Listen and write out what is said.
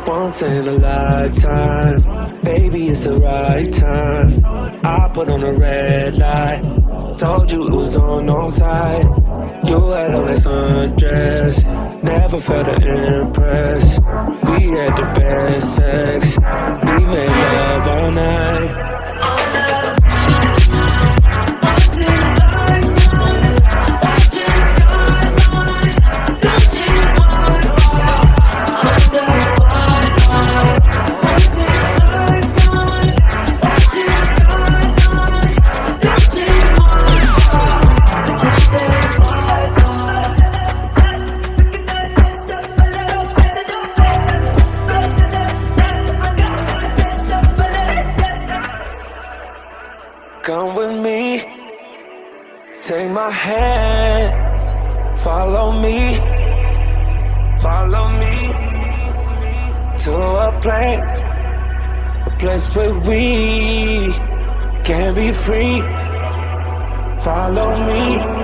Once in a lifetime, baby, it's the right time. I put on a red light, told you it was on side. You had on that sundress, never felt to impress. We had the best sex, we made love all night. Come with me, take my hand, follow me to a place where we can be free. Follow me.